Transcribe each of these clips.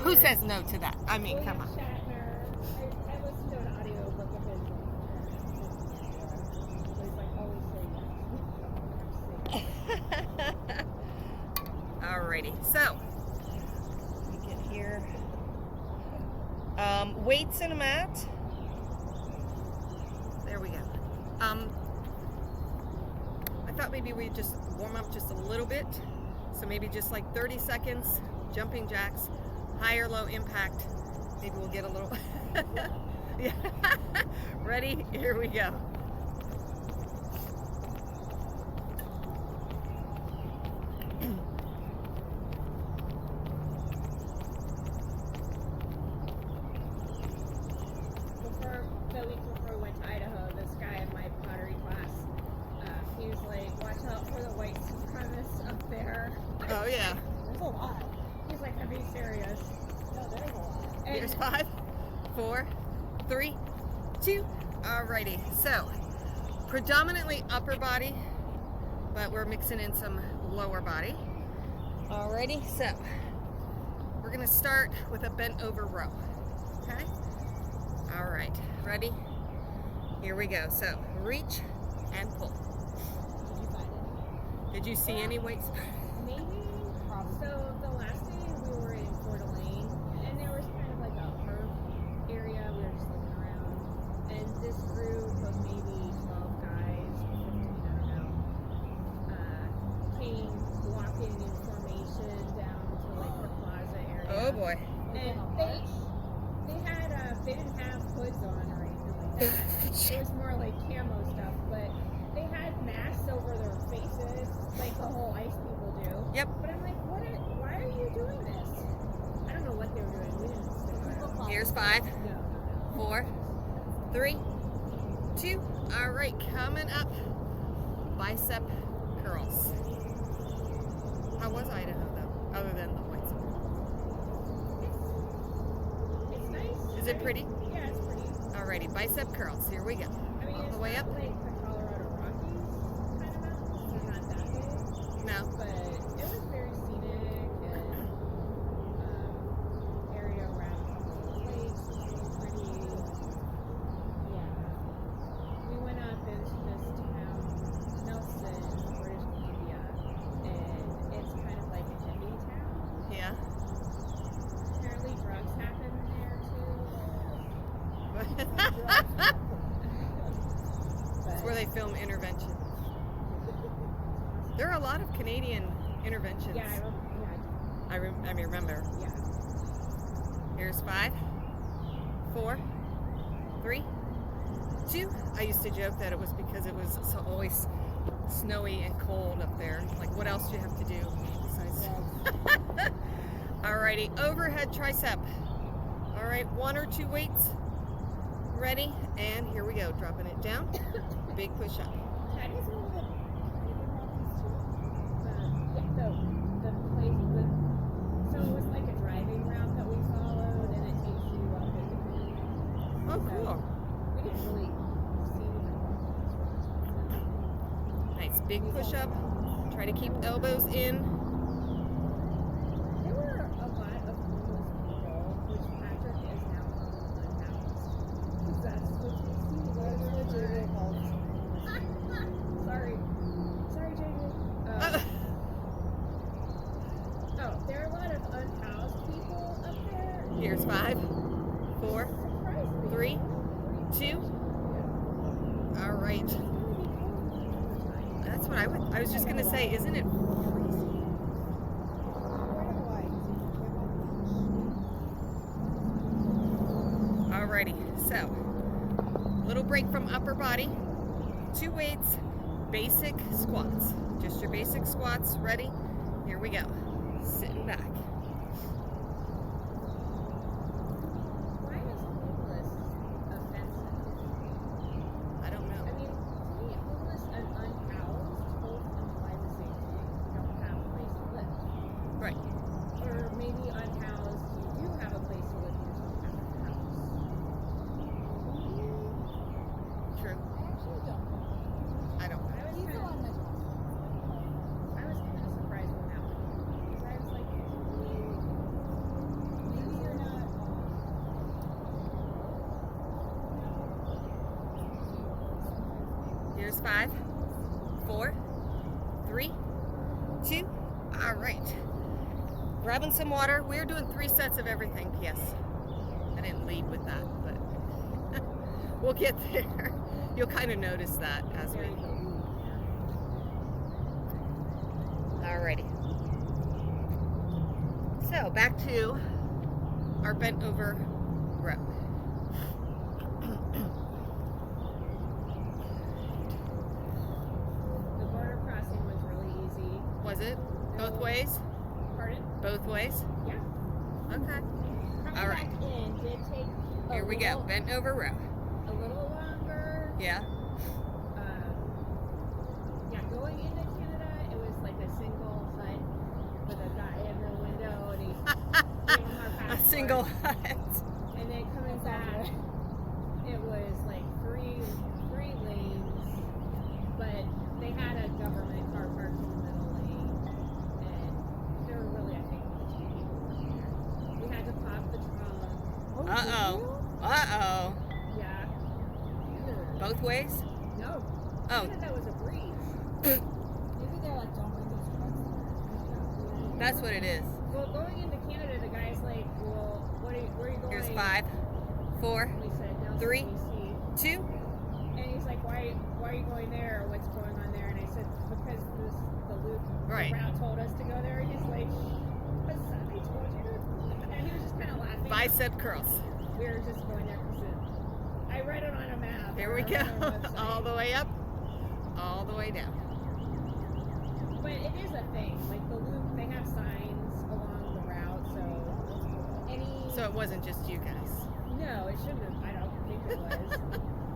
Who says no to that? I mean, come on. Shatner. I listened to an audiobook of his. He's like always say yes. Alrighty, so we get here. Weights and a mat. There we go. I thought maybe we'd just warm up just a little bit. So maybe just like 30 seconds, jumping jacks, high or low impact. Maybe we'll get a little. Yeah. Ready? Here we go. The week before we went to Idaho, this guy in my pottery class, he was like, watch out for the white supremacists up there. Oh, yeah. There's a lot. He's like, I'm being serious. No, there's a lot. And Here's 5, 4, 3, 2. Alrighty. So, predominantly upper body, but we're mixing in some lower body. Alrighty. So, we're going to start with a bent over row. Okay? All right. Ready? Here we go. So, reach and pull. did you find it? Did you see any weights? Maybe. So the last day we were in Coeur d'Alene, and there was kind of like a herb area. We were just looking around, and this group of maybe 12 guys, 15, I don't know, came walking in formation down to like the plaza area. Oh boy. And they didn't have hoods on or anything like that. It was more like camo stuff, but they had masks over their faces, like the whole ice people do. Yep. But I'm like, why are you doing this? I don't know what they were doing. We didn't stick around. Here's 5, No. 4, 3, 2. All right, coming up. Bicep curls. How was Idaho though, other than the whites? It's nice. Is it pretty? Yeah, it's pretty. Alrighty, bicep curls. Here we go. I mean, All it's the way not up. like the Colorado Rockies kind of mountains. They're not that big. No. But it was very scenic, and area around the lakes was pretty. Yeah, we went up into this town, Nelson, British Columbia, and it's kind of like a hippie town. Yeah. Apparently, drugs happen there too. That's where they film Intervention. There are a lot of Canadian interventions. Yeah, I remember. yeah. Here's 5, 4, 3, 2. I used to joke that it was because it was always snowy and cold up there. Like, what else do you have to do besides? Alrighty, overhead tricep. All right, 1 or 2 weights. Ready? And here we go. Dropping it down. Big push up. That is one of the the place with, so it was like a driving route that we followed, and it takes you up in Oh, cool. we didn't really see anything. Nice. Big push up. Try to keep elbows in. There were a lot of homeless people, which Patrick is now unhoused. Because that's what you see. That's what JJ calls. Sorry. Sorry, JJ. Oh, there are a lot of unhoused people up there. Here's 5, 4, Surprisingly. 3, 2. All right. That's what I was just gonna say. Isn't it crazy? Alrighty. So, little break from upper body. 2 weights. Basic squats. Just your basic squats. Ready? Here we go. Sitting back. Why is homeless offensive? I don't know. I mean, to me, homeless and unhoused both imply the same thing. You don't have a place to live. Right. Or maybe unhoused, you do have a place to live, you just don't have a house. True. I actually don't know. I don't know. He's the one that I was kind of surprised when that one came, because I was like, Here's 5, 4, 3, 2. All right. Grabbing some water. We're doing 3 sets of everything. P.S. I didn't lead with that, but we'll get there. You'll kind of notice that as we. Alrighty. So back to our bent over row. The border crossing was really easy. Was it? Both No. ways? Pardon? Both ways? Yeah. Okay. Coming All right. back in did take Here we go. Bent over row. a little longer. Yeah. Yeah, going into Canada, it was like a single hut with a guy in the window, and he gave him our A passport. single hut. And then coming back, it was like three lanes, but they had a government car parked in the middle lane, and there were really, I think, only 2 people working there. We had to pop the trunk. Uh-oh. Uh-oh. Yeah. Both ways? No. Oh, Canada was a breeze. Maybe they're like, don't bring those trucks there. that's what it is. Well, going into Canada, the guy's like, well, where are you going? Here's 5, 4, We said, Nelson, 3, BC. 2. And he's like, why are you going there? What's going on there? And I said, because the loop, Right. the route told us to go there. He's like, what's that? They told you? And he was just kind of laughing. Bicep curls. We were just going there because I read it on a map. Here or we I go. read it on a website. All the way up, all the way down. But it is a thing. Like the loop, they have signs along the route, so any. So it wasn't just you guys. No, it shouldn't have. I don't think it was.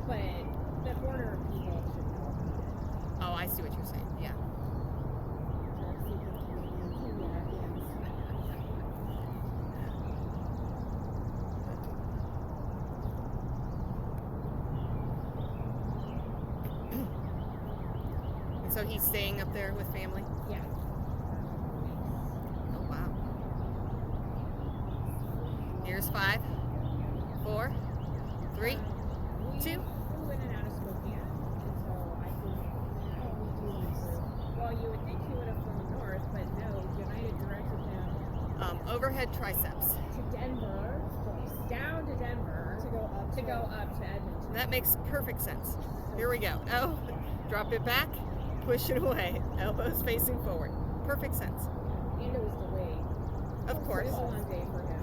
But the border people should know about it. Oh, I see what you're saying. Yeah. And so he's staying up there with family? Yeah. Oh, wow. Here's 5, 4, 3. We 2. flew in and out of Spokane until I flew. Well, you would think he would have flown north, but no. United directed him Overhead triceps. to Denver, down to Denver, To go up to Edmonton. That makes perfect sense. Here we go. Oh, drop it back, push it away. Elbows facing forward. Perfect sense. And it was delayed. Of It course. was a long day for him.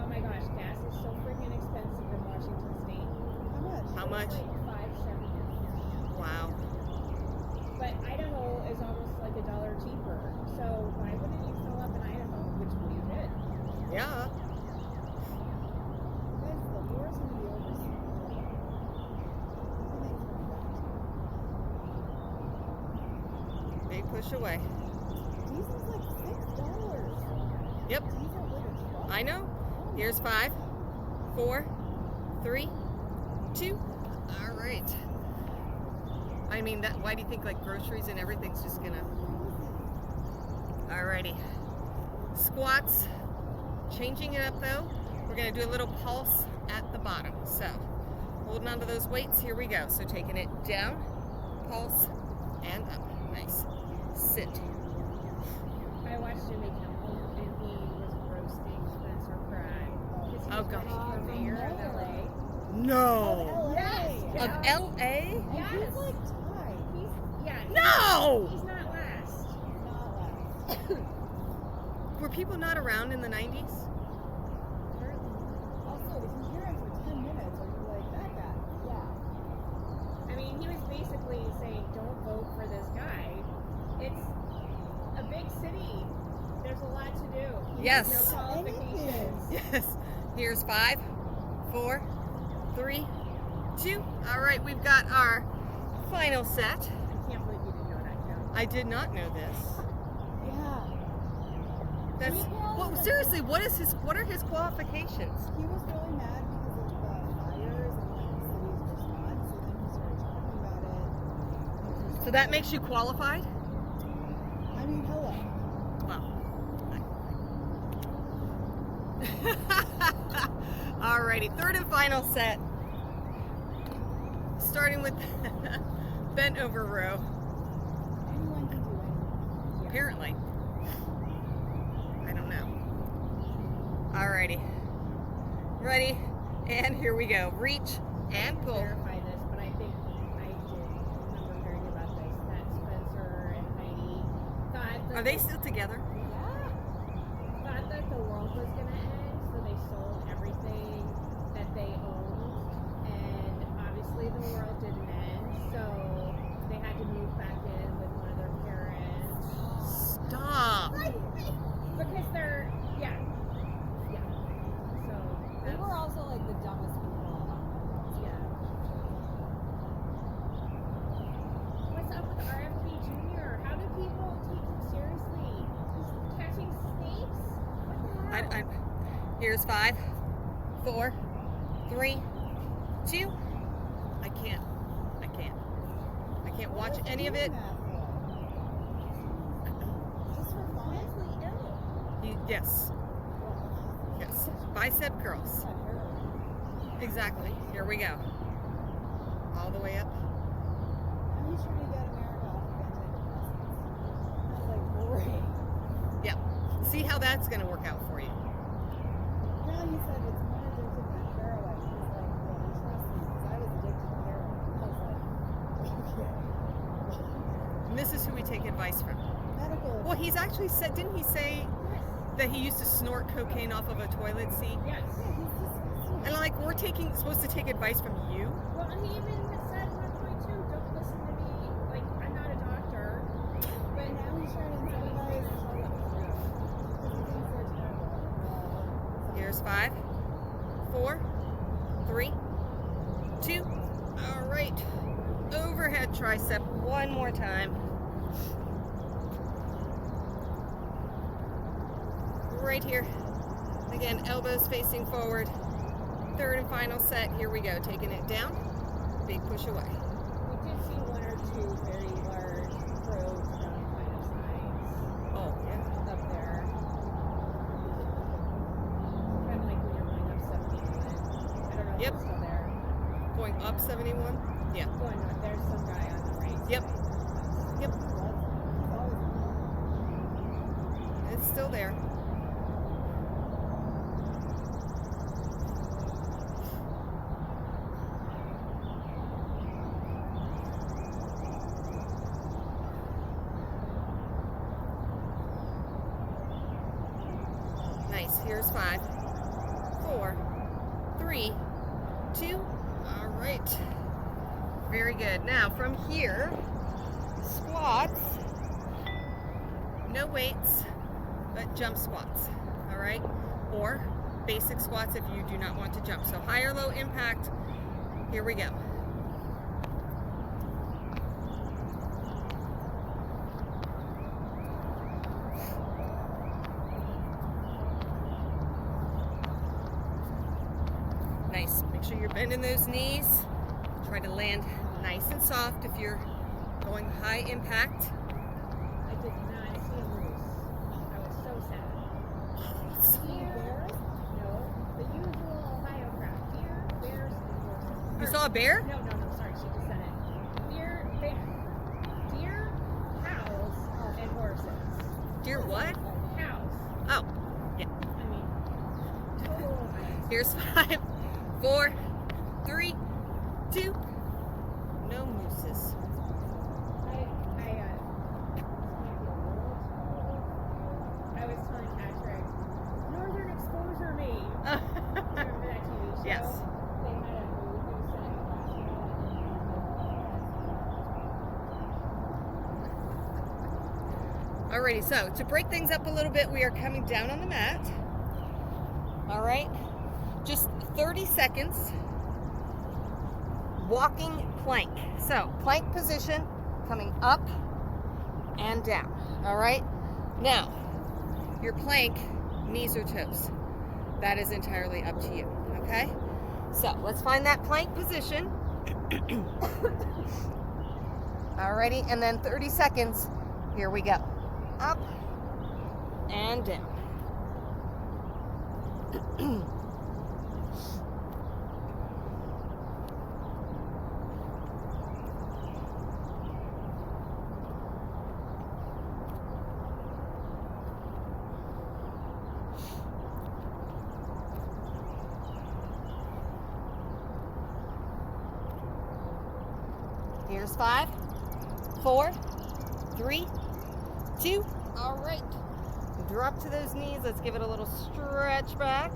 Oh my gosh, gas is so freaking expensive in Washington State. How much? It's like $5.70. Wow. But Idaho is almost like $1 cheaper. So why wouldn't you fill up in Idaho? Which we did. Yeah. Big push away. Diesel's like $6. Yep. Diesel with a truck. I know. Here's 5, 4, 3, 2. All right. I mean, that. Why do you think like groceries and everything's just gonna? Alrighty. Squats. Changing it up though. We're gonna do a little pulse at the bottom. So, holding on to those weights. Here we go. So taking it down, pulse, and up. Nice. Sit. I watched Jimmy Kimmel and he was roasting Spencer Pratt. 'Cause he Oh, was God. running for mayor of LA. No. Yes. Of LA? And Yes. he's like tied. Yeah. No. He's not last. He's not last. Were people not around in the 90s? Also, if you hear him for 10 minutes, are you like, that guy? Yeah. I mean, he was basically saying, don't vote for this guy. It's a big city. There's a lot to do. He Yes. has no qualifications. Yes. Here's 5, 4, 3, 2. All right, we've got our final set. I can't believe you didn't know that, Kim. I did not know this. Yeah. That's well, seriously. What are his qualifications? He was really mad because of the fires and like the city's response, and then he started talking about it. So that makes you qualified? I mean, hello. Well. Alrighty, third and final set. starting with bent over row, Anyone can do anything. apparently. I don't know. Alrighty. Ready? And here we go. Reach and pull. Verify this, but I think I did remember hearing about this. That Spencer and Heidi thought that Are they still together? Yeah. thought that the world was gonna end, so they sold everything that they owned, and obviously the world didn't end, so they had to move back in with one of their parents Stop. because they're yeah. So They that's, were also like the dumbest people on earth. yeah. What's up with RFK Jr.? How do people take him seriously? He's catching snakes? What the hell? Here's 5, 4, 3, 2. I can't. I can't watch What is any of doing it. that for? Just for fun? Mentally ill. Yes. Yes. Bicep curls. That hurt. Exactly. Here we go. All the way up. Now he's trying to get America off of antidepressants. That's like great. Yep. See how that's going to work out for you. Now he said it's more addictive than heroin. He's like, well, trust me, because I was addicted to heroin. I was like, okay. And this is who we take advice from. Medical. Well, he's actually said, didn't he say Yes. that he used to snort cocaine off of a toilet seat? Yes. Yeah, he's disgusting. And like, we're supposed to take advice from you? Well, and he even said 1.2, don't listen to me. Like, I'm not a doctor. But now he's trying to incentivize because he thinks they're terrible. Here's 5, 4, 3, 2. All right. Overhead tricep one more time. Right here. Again, elbows facing forward. Third and final set. Here we go. Taking it down. Big push away. We did see one or two very large probes down kind of sides Oh, yeah. up there. Kind of like when you're going up 71. I don't know if Yep. it's still there. Going up 71. Yeah. Going north. There's some guy on the right. Yep. side. Yep. He's always It's still there. Nice. Here's 5, 4, 3, 2. All right. Very good. Now from here, squats. No weights, but jump squats. All right. Or basic squats if you do not want to jump. So high or low impact. Here we go. Nice. Make sure you're bending those knees. Try to land nice and soft if you're going high impact. I did not see a moose. I was so sad. Deer, bears. no, the usual Ohio crap. Deer, bears, and horses. You Or- saw a bear? No, sorry, she just said it. Deer, cows, and horses. Deer what? Cows. Oh, I mean, total Ohio. here's 5, 4, 3, 2. No mooses. I was telling Patrick, Northern Exposure me. Remember that TV show? Yes. They had a movie set in Alaska. Alrighty, so to break things up a little bit, we are coming down on the mat. All right, just 30 seconds. Walking plank. So plank position, coming up and down. All right, now your plank, knees or toes. That is entirely up to you. Okay, so let's find that plank position. Alrighty, and then 30 seconds. Here we go. Up and down. Here's 5, 4, 3, 2. All right. Drop to those knees. Let's give it a little stretch back.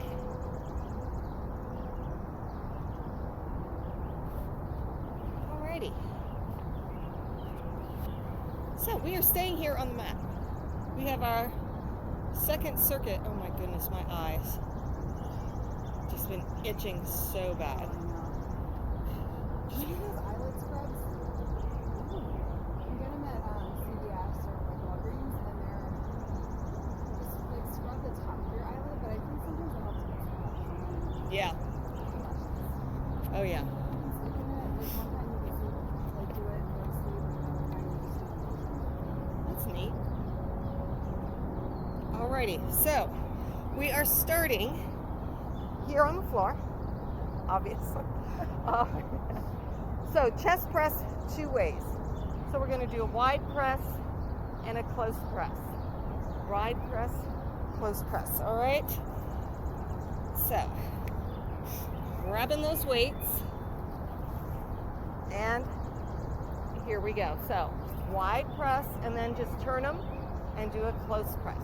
Alrighty. So we are staying here on the mat. We have our second circuit. Oh my goodness, my eyes. Just been itching so bad. Did you get those eyelid scrubs? You can get them at CVS or like Walgreens, and they're just like scrub the top of your eyelid, but I think sometimes it helps get scrubbed. Yeah. Oh yeah. You can sleep in it. Like one time you can sleep, like do it and go to sleep, and another time you just sleep. That's neat. Alrighty, so we are starting here on the floor, obviously. So chest press 2 ways. So we're going to do a wide press and a close press. Wide press, close press. All right. So grabbing those weights, and here we go. So wide press, and then just turn them and do a close press.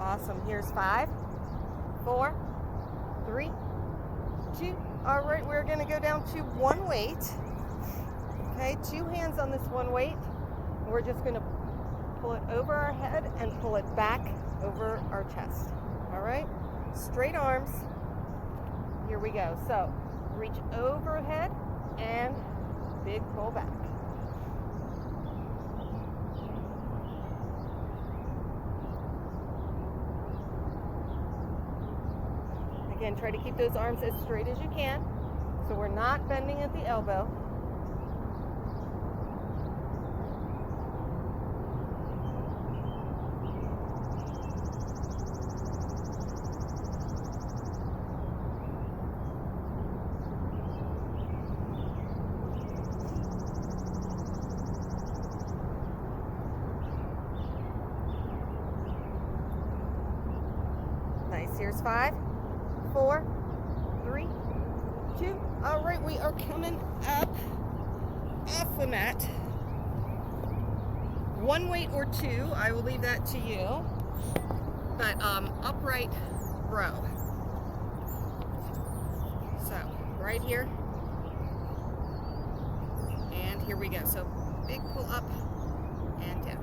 Awesome. Here's 5, 4, 3, 2. All right, we're going to go down to 1 weight. Okay, 2 hands on this 1 weight. We're just going to pull it over our head and pull it back over our chest. All right, straight arms. Here we go. So reach overhead and big pull back. Again, try to keep those arms as straight as you can, so we're not bending at the elbow. Nice. Here's 5, 4, 3, 2. All right, we are coming up off the mat. 1 weight or 2, I will leave that to you. But upright row. So right here, and here we go. So big pull up and down.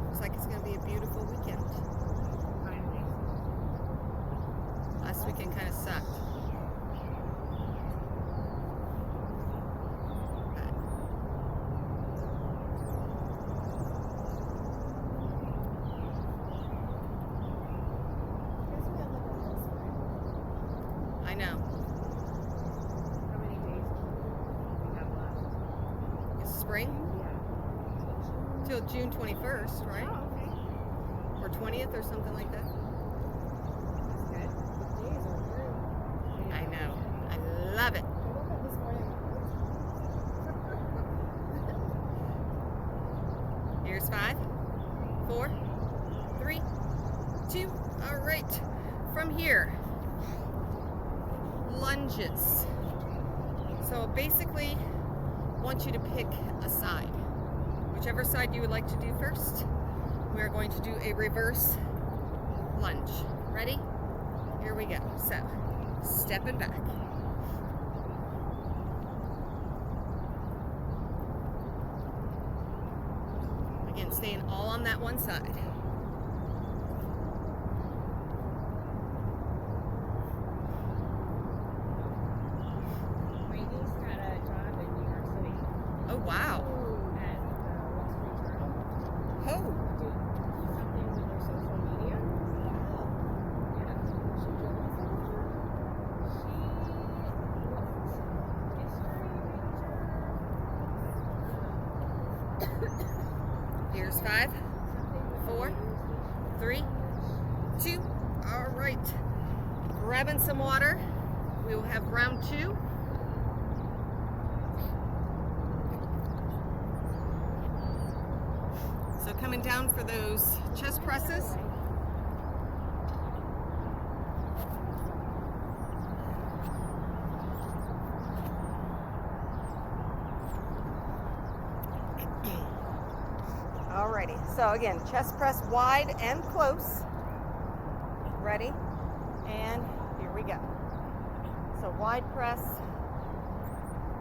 Looks like it's going to be a beautiful weekend. Last weekend kind of sucked. But Here's what I look at this way. I know. How many days do we have left? It's spring Yeah. till June 21st, right? Oh, okay. Or 20th or something like that. That's good. The days are very. I know. I love it. I woke up this morning. Here's 5, 4, 3, 2. All right. From here, lunges. So basically, want you to pick a side. Whichever side you would like to do first. We're going to do a reverse lunge. Ready? Here we go. So, stepping back. Again, staying all on that one side. My niece got a job in New York City Oh, wow. at Wall Street Journal. Oh, Do something with their social media. Yeah. She drove us over. 5, Something with the 4, radio 3, 2. All right. Grabbing some water. We will have round 2. So coming down for those chest presses. Alrighty, so again, chest press wide and close. Ready? And here we go. So wide press,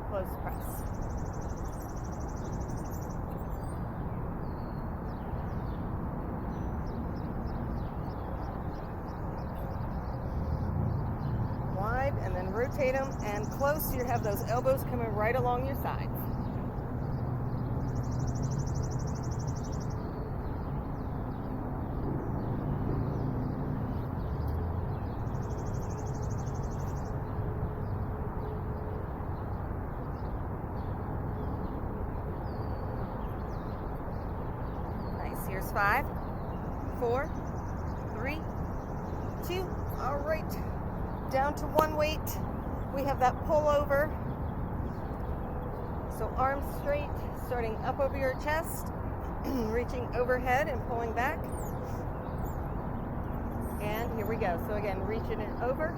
close press. Wide, and then rotate them and close. So you have those elbows coming right along your sides. Nice. Here's 5, 4, 3, 2. All right. Down to one weight. We have that pull over. So arms straight, starting up over your chest, reaching overhead and pulling back. And here we go. So again, reaching it over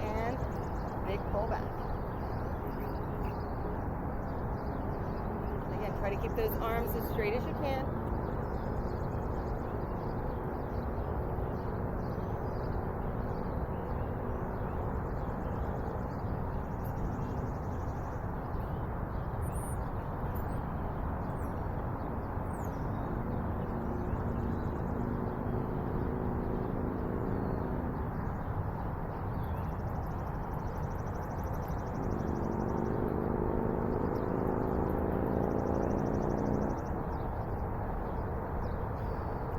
and big pull back. Again, try to keep those arms as straight as you can.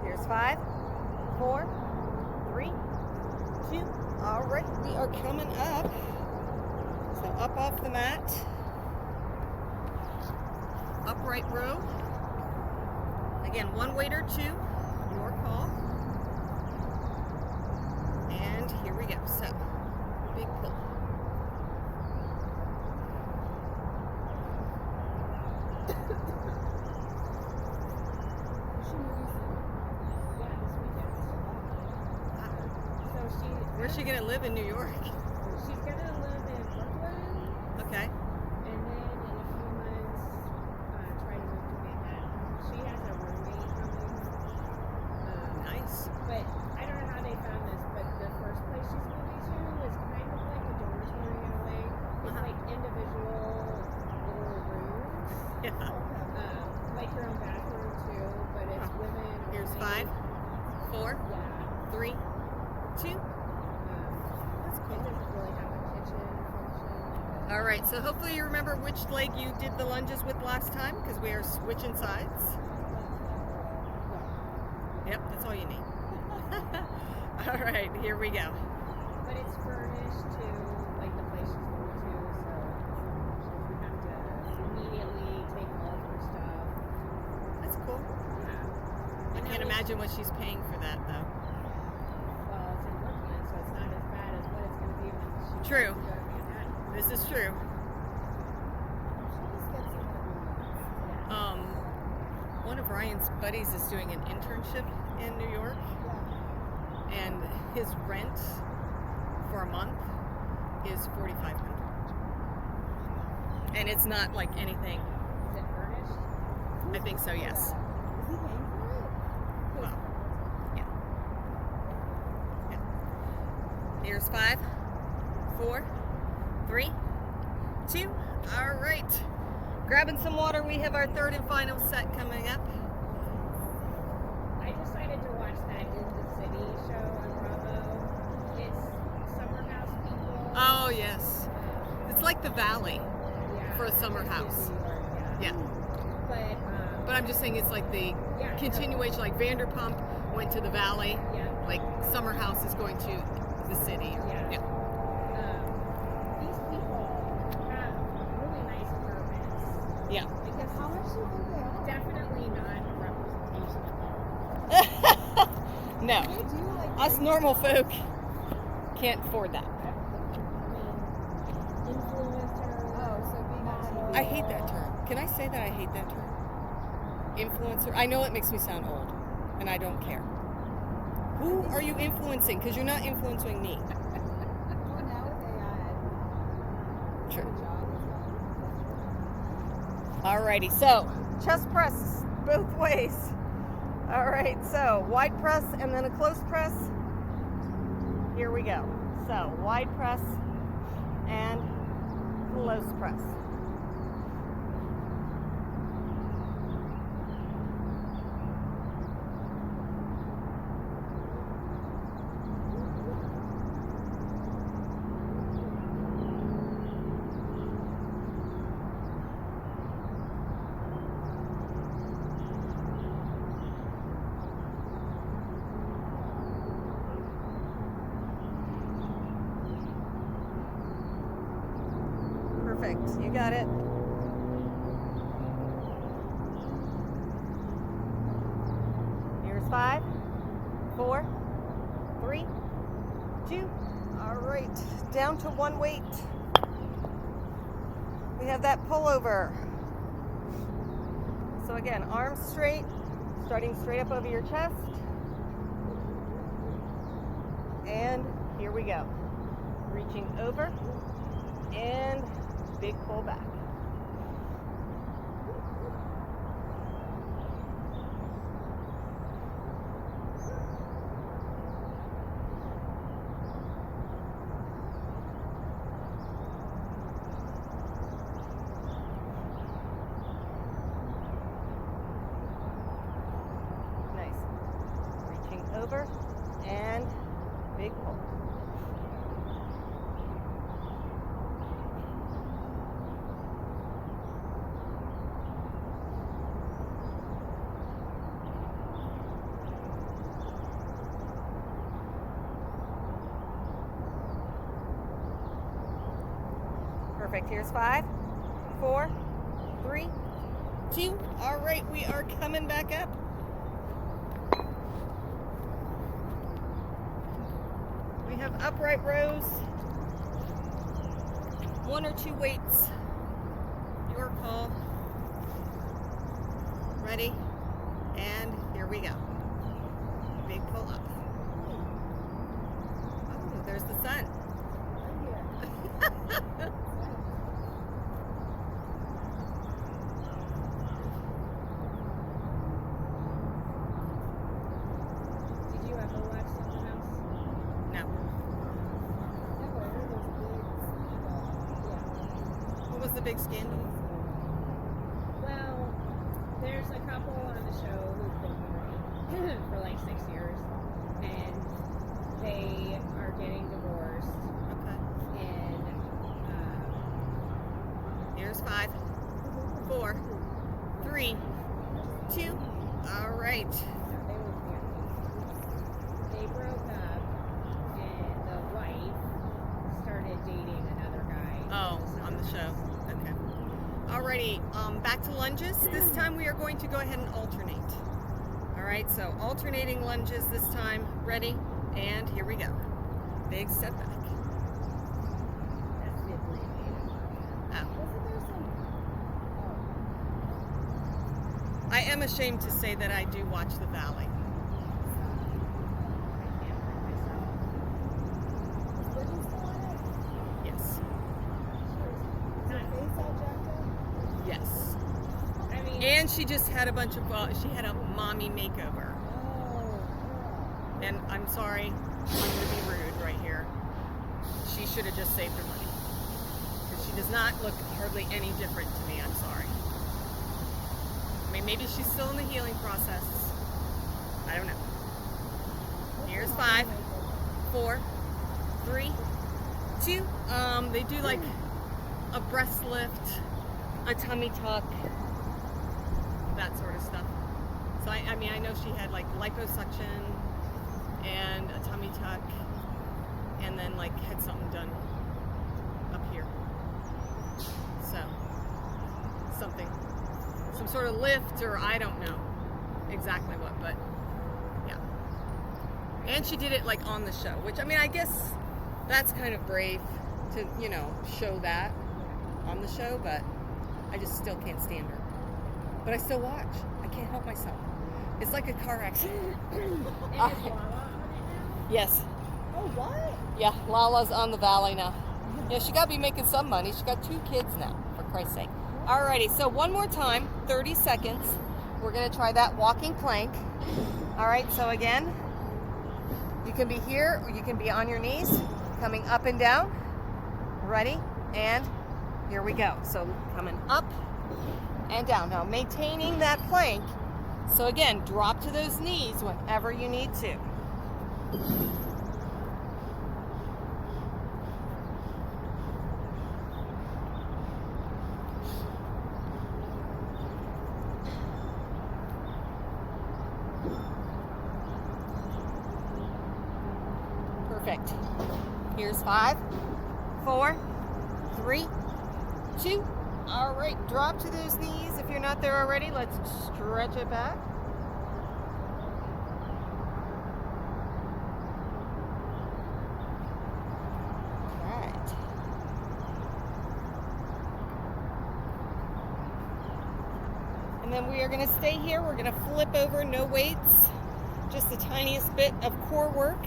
Here's 5, 4, 3, 2. All right, we are coming up. So up off the mat. Upright row. Again, one weight or 2, your call. And here we go. So, big pull. Where's she gonna live in New York? She's gonna live in Brooklyn, Okay. and then in a few months, try to move to Manhattan. She has a roommate coming. Nice. But I don't know how they found this, but the first place she's moving to is kind of like a dormitory in a way. It's like individual little rooms, Yeah. like your own bathroom too, but it's women. Here's only. 5, 4, Yeah. 3, 2. It doesn't really have a kitchen function. All right, so hopefully you remember which leg you did the lunges with last time, because we are switching sides. Yep, that's all you need. All right, here we go. But it's furnished to like the place she's going to, so she doesn't have to immediately take all of her stuff. That's cool. Yeah. I can't imagine what she's paying for that, though. Well, it's in Brooklyn, so it's not as bad as what it's going to be when she True. goes to Manhattan. This is true. One of Ryan's buddies is doing an internship in New York, and his rent for a month is $4,500, and it's not like anything. Is it furnished? I think so. Yes. Is he paying for it? Well, yeah. Here's 5, 4, 3, 2. All right. Grabbing some water. We have our third and final set coming up. I decided to watch that In the City show on Bravo. It's summer house people. Oh yes, it's like the Valley Yeah, for a summer it's in house. New York, Yeah, But but I'm just saying it's like the yeah, continuation. Like Vanderpump went to the Valley. Yeah. Like Summer House is going to the city. Yeah. These people have really nice apartments. Yeah. Because How much do you think they are? definitely not a representation No, They do like us crazy normal stuff. folk can't afford that. Oh, so being on TV. I hate that term. Can I say that I hate that term? Influencer. I know it makes me sound old, and I don't care. Who are you influencing? Because you're not influencing me. Well, now with AI, Sure. good job as well. Alrighty, so chest press both ways. All right, so wide press and then a close press. Here we go. So wide press and close press. Perfect. You got it. Here's 5, 4, 3, 2. All right. Down to one weight. We have that pullover. So again, arms straight, starting straight up over your chest. And here we go. Reaching over and big pull back. Nice. Reaching over and big pull. Perfect. Here's 5, 4, 3, 2. All right, we are coming back up. We have upright rows, 1 or 2 weights. Your call. Ready? And here we go. Big pull up. Oh, there's the sun. Right here. Did you ever watch Someone Else? No. Yeah, but I heard there's a big scandal. What was the big scandal? Well, there's a couple on the show who've been married for like 6 years, and they are getting divorced. Okay. And Here's 5, 4, 3, 2. All right. they were married. They broke up, and the wife started dating another guy. Oh, on the show. Okay. Alrighty, back to lunges. This time we are going to go ahead and alternate. All right, so alternating lunges this time. Ready? And here we go. Big step back. That's Midland. Oh. Wasn't there some? Oh. I am ashamed to say that I do watch The Valley. I can't bring myself. Is Bridget still on it? Yes. Is her face all jacked up? Yes. I mean, And she just had a bunch of, she had a mommy makeover. Oh, And I'm sorry, I'm going to be rude right here. She should have just saved her money. Because she does not look hardly any different to me, I'm sorry. I mean, maybe she's still in the healing process. I don't know. Here's 5, 4, 3, 2. They do like a breast lift, a tummy tuck, that sort of stuff. So I mean, I know she had like liposuction and a tummy tuck, and then like had something done up here. So something, some sort of lift, or I don't know. exactly what, but yeah. And she did it like on the show, which I mean, I guess that's kind of brave to, you know, show that on the show, but I just still can't stand her. But I still watch. I can't help myself. It's like a car accident. And is Lala on it now? Yes. Oh, what? Yeah, Lala's on the Valley now. Yeah, she got to be making some money. She got 2 kids now, for Christ's sake. Alrighty, so one more time, 30 seconds. We're going to try that walking plank. Alright, so again, you can be here or you can be on your knees, coming up and down. Ready? And here we go. So coming up and down. Now maintaining that plank. So again, drop to those knees whenever you need to. Perfect. Here's 5, 4, 3, 2. All right, drop to those knees. If you're not there already, let's stretch it back. All right. And then we are going to stay here. We're going to flip over, no weights, just the tiniest bit of core work.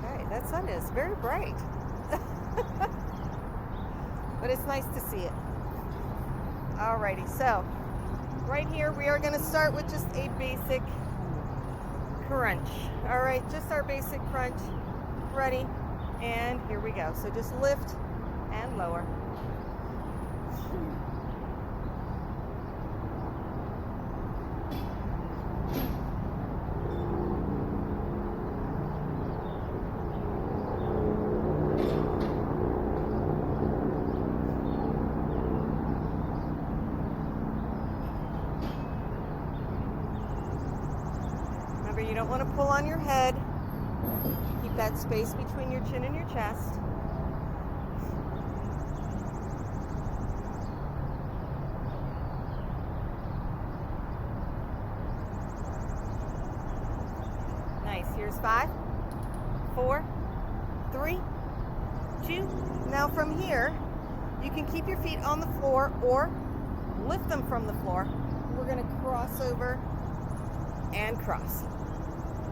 Okay, that sun is very bright. But it's nice to see it. Alrighty, so right here we are going to start with just a basic crunch. Alright, just our basic crunch. Ready? And here we go. So just lift and lower. You don't want to pull on your head. Keep that space between your chin and your chest. Nice. Here's 5, 4, 3, 2. Now from here, you can keep your feet on the floor or lift them from the floor. We're going to cross over and cross.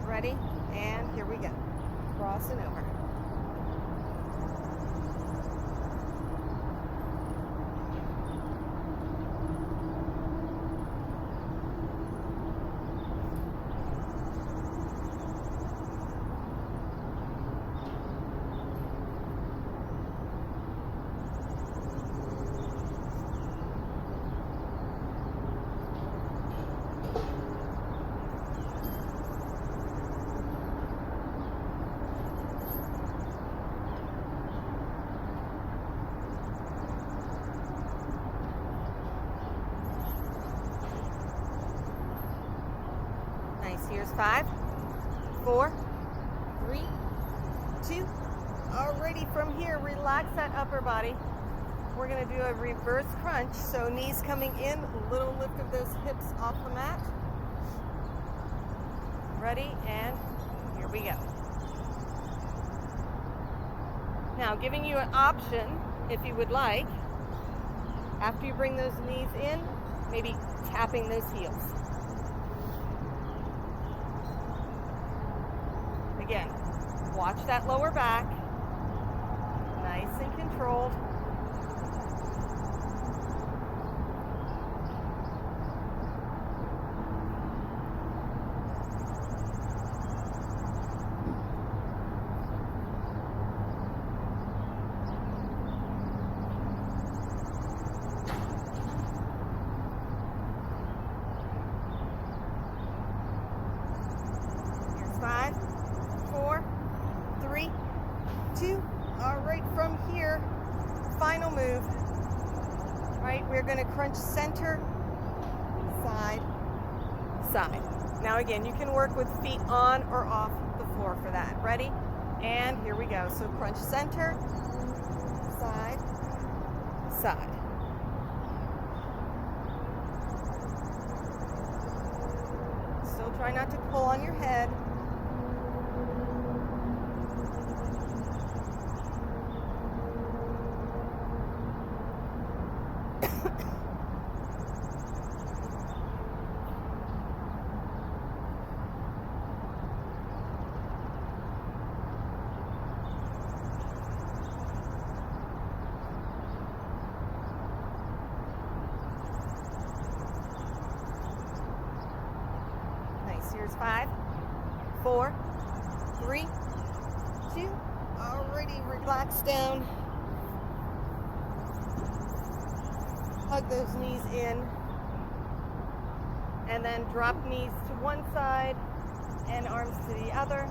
Ready? And here we go. Cross and over. Nice. Here's 5, 4, 3, 2. Alrighty, from here, relax that upper body. We're going to do a reverse crunch. So knees coming in, little lift of those hips off the mat. Ready? And here we go. Now, giving you an option, if you would like, after you bring those knees in, maybe tapping those heels. Again, watch that lower back, nice and controlled. Here's 5, 4, 3, 2. All right, from here, final move. All right, we're going to crunch center, side, side. Now again, you can work with feet on or off the floor for that. Ready? And here we go. So crunch center, side, side. Try not to pull on your head. Nice. Here's 5, 4, 3, 2. Already relax down. Hug those knees in. And then drop knees to one side and arms to the other.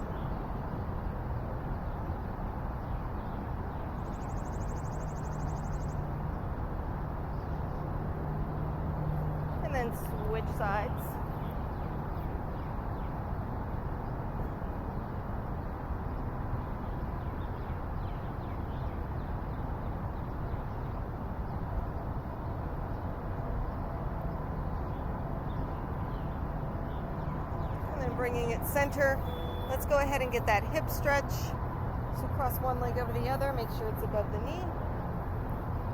And then switch sides. And then bringing it center. Let's go ahead and get that hip stretch. So cross one leg over the other, make sure it's above the knee.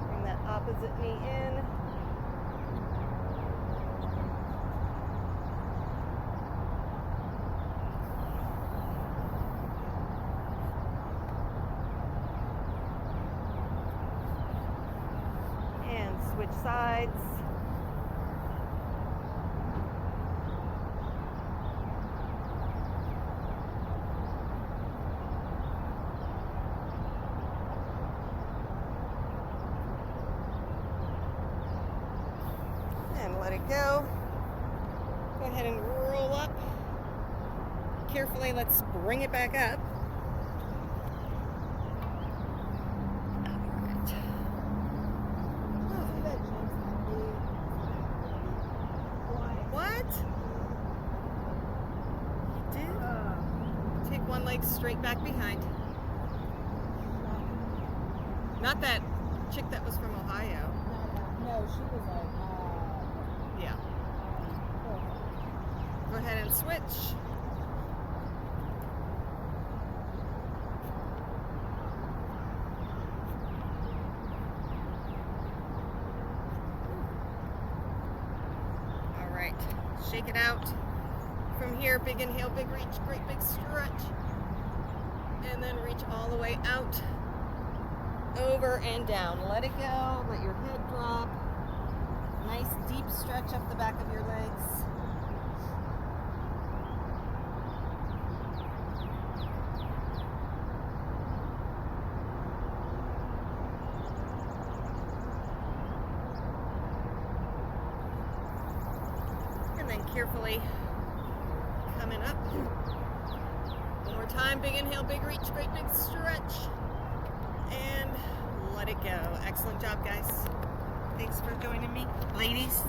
Bring that opposite knee in. And switch sides. And let it go. Go ahead and roll up. Carefully, let's bring it back up. Alright. See that James Hadley? What? He did? Take one leg straight back behind. Not that chick that was from Ohio. No, she was like, Yeah. Go ahead and switch. All right, shake it out. From here, big inhale, big reach, great big stretch. And then reach all the way out, over and down. Let it go, let your head drop. Nice deep stretch up the back of your legs. And then carefully coming up. One more time, big inhale, big reach, great big stretch. And let it go. Excellent job, guys. Thanks for joining me, ladies.